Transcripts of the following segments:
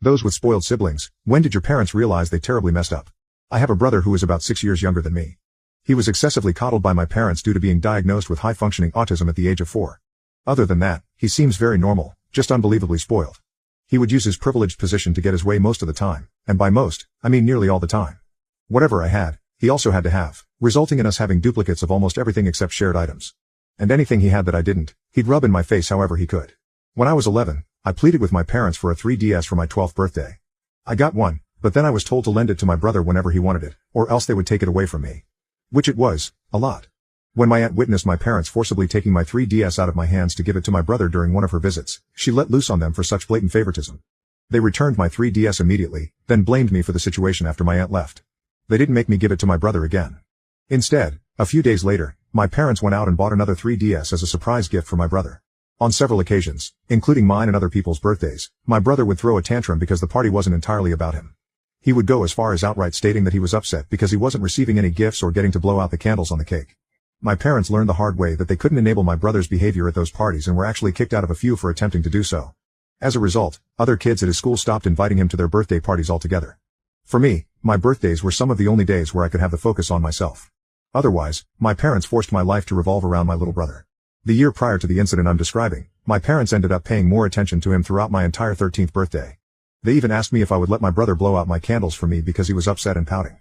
Those with spoiled siblings, when did your parents realize they terribly messed up? I have a brother who is about 6 years younger than me. He was excessively coddled by my parents due to being diagnosed with high-functioning autism at the age of 4. Other than that, he seems very normal, just unbelievably spoiled. He would use his privileged position to get his way most of the time, and by most, I mean nearly all the time. Whatever I had, he also had to have, resulting in us having duplicates of almost everything except shared items. And anything he had that I didn't, he'd rub in my face however he could. When I was 11, I pleaded with my parents for a 3DS for my 12th birthday. I got one, but then I was told to lend it to my brother whenever he wanted it, or else they would take it away from me. Which it was, a lot. When my aunt witnessed my parents forcibly taking my 3DS out of my hands to give it to my brother during one of her visits, she let loose on them for such blatant favoritism. They returned my 3DS immediately, then blamed me for the situation after my aunt left. They didn't make me give it to my brother again. Instead, a few days later, my parents went out and bought another 3DS as a surprise gift for my brother. On several occasions, including mine and other people's birthdays, my brother would throw a tantrum because the party wasn't entirely about him. He would go as far as outright stating that he was upset because he wasn't receiving any gifts or getting to blow out the candles on the cake. My parents learned the hard way that they couldn't enable my brother's behavior at those parties and were actually kicked out of a few for attempting to do so. As a result, other kids at his school stopped inviting him to their birthday parties altogether. For me, my birthdays were some of the only days where I could have the focus on myself. Otherwise, my parents forced my life to revolve around my little brother. The year prior to the incident I'm describing, my parents ended up paying more attention to him throughout my entire 13th birthday. They even asked me if I would let my brother blow out my candles for me because he was upset and pouting.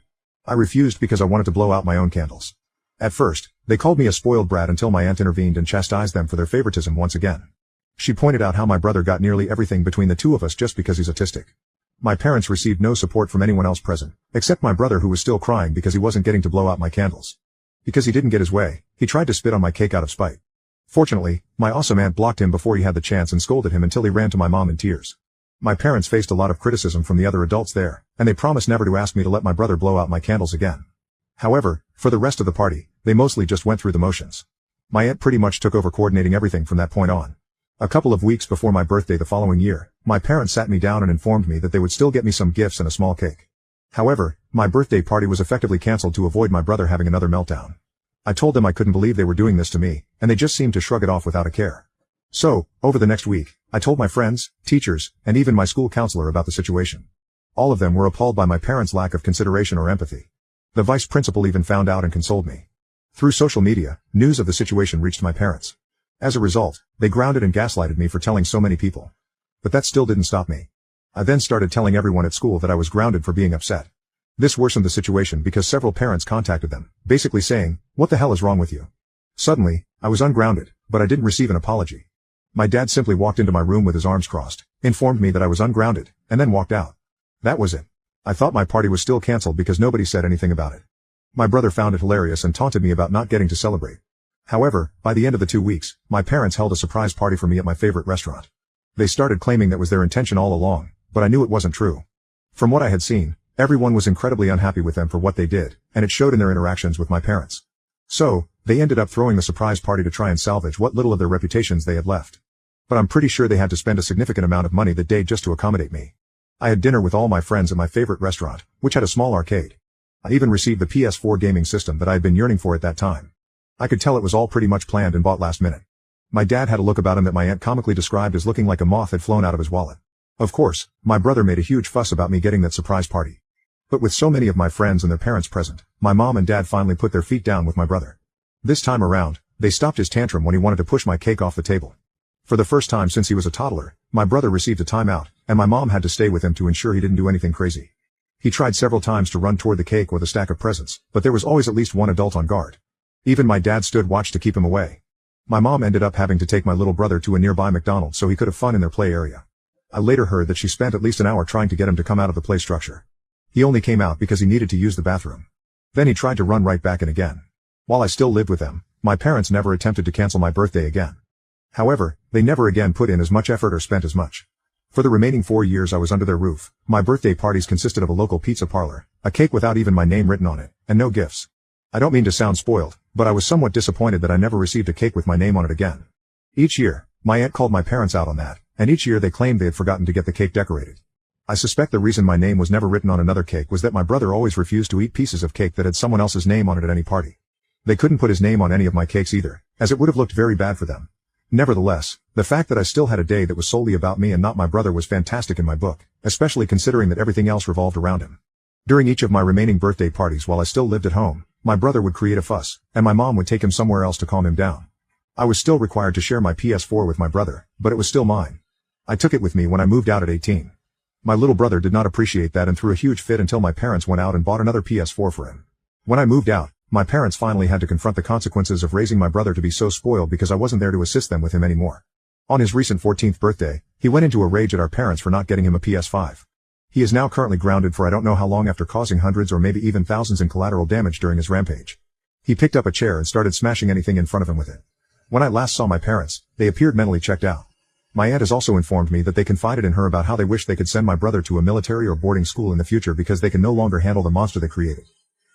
I refused because I wanted to blow out my own candles. At first, they called me a spoiled brat until my aunt intervened and chastised them for their favoritism once again. She pointed out how my brother got nearly everything between the two of us just because he's autistic. My parents received no support from anyone else present, except my brother who was still crying because he wasn't getting to blow out my candles. Because he didn't get his way, he tried to spit on my cake out of spite. Fortunately, my awesome aunt blocked him before he had the chance and scolded him until he ran to my mom in tears. My parents faced a lot of criticism from the other adults there, and they promised never to ask me to let my brother blow out my candles again. However, for the rest of the party, they mostly just went through the motions. My aunt pretty much took over coordinating everything from that point on. A couple of weeks before my birthday the following year, my parents sat me down and informed me that they would still get me some gifts and a small cake. However, my birthday party was effectively cancelled to avoid my brother having another meltdown. I told them I couldn't believe they were doing this to me, and they just seemed to shrug it off without a care. So, over the next week, I told my friends, teachers, and even my school counselor about the situation. All of them were appalled by my parents' lack of consideration or empathy. The vice principal even found out and consoled me. Through social media, news of the situation reached my parents. As a result, they grounded and gaslighted me for telling so many people. But that still didn't stop me. I then started telling everyone at school that I was grounded for being upset. This worsened the situation because several parents contacted them, basically saying, "What the hell is wrong with you?" Suddenly, I was ungrounded, but I didn't receive an apology. My dad simply walked into my room with his arms crossed, informed me that I was ungrounded, and then walked out. That was it. I thought my party was still cancelled because nobody said anything about it. My brother found it hilarious and taunted me about not getting to celebrate. However, by the end of the 2 weeks, my parents held a surprise party for me at my favorite restaurant. They started claiming that was their intention all along, but I knew it wasn't true. From what I had seen, everyone was incredibly unhappy with them for what they did, and it showed in their interactions with my parents. So, they ended up throwing the surprise party to try and salvage what little of their reputations they had left. But I'm pretty sure they had to spend a significant amount of money that day just to accommodate me. I had dinner with all my friends at my favorite restaurant, which had a small arcade. I even received the PS4 gaming system that I had been yearning for at that time. I could tell it was all pretty much planned and bought last minute. My dad had a look about him that my aunt comically described as looking like a moth had flown out of his wallet. Of course, my brother made a huge fuss about me getting that surprise party. But with so many of my friends and their parents present, my mom and dad finally put their feet down with my brother. This time around, they stopped his tantrum when he wanted to push my cake off the table. For the first time since he was a toddler, my brother received a timeout, and my mom had to stay with him to ensure he didn't do anything crazy. He tried several times to run toward the cake or the stack of presents, but there was always at least one adult on guard. Even my dad stood watch to keep him away. My mom ended up having to take my little brother to a nearby McDonald's so he could have fun in their play area. I later heard that she spent at least an hour trying to get him to come out of the play structure. He only came out because he needed to use the bathroom. Then he tried to run right back in again. While I still lived with them, my parents never attempted to cancel my birthday again. However, they never again put in as much effort or spent as much. For the remaining 4 years I was under their roof, my birthday parties consisted of a local pizza parlor, a cake without even my name written on it, and no gifts. I don't mean to sound spoiled, but I was somewhat disappointed that I never received a cake with my name on it again. Each year, my aunt called my parents out on that, and each year they claimed they had forgotten to get the cake decorated. I suspect the reason my name was never written on another cake was that my brother always refused to eat pieces of cake that had someone else's name on it at any party. They couldn't put his name on any of my cakes either, as it would have looked very bad for them. Nevertheless, the fact that I still had a day that was solely about me and not my brother was fantastic in my book, especially considering that everything else revolved around him. During each of my remaining birthday parties while I still lived at home, my brother would create a fuss, and my mom would take him somewhere else to calm him down. I was still required to share my PS4 with my brother, but it was still mine. I took it with me when I moved out at 18. My little brother did not appreciate that and threw a huge fit until my parents went out and bought another PS4 for him. When I moved out, my parents finally had to confront the consequences of raising my brother to be so spoiled because I wasn't there to assist them with him anymore. On his recent 14th birthday, he went into a rage at our parents for not getting him a PS5. He is now currently grounded for I don't know how long after causing hundreds or maybe even thousands in collateral damage during his rampage. He picked up a chair and started smashing anything in front of him with it. When I last saw my parents, they appeared mentally checked out. My aunt has also informed me that they confided in her about how they wish they could send my brother to a military or boarding school in the future because they can no longer handle the monster they created.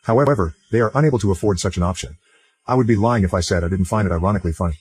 However, they are unable to afford such an option. I would be lying if I said I didn't find it ironically funny.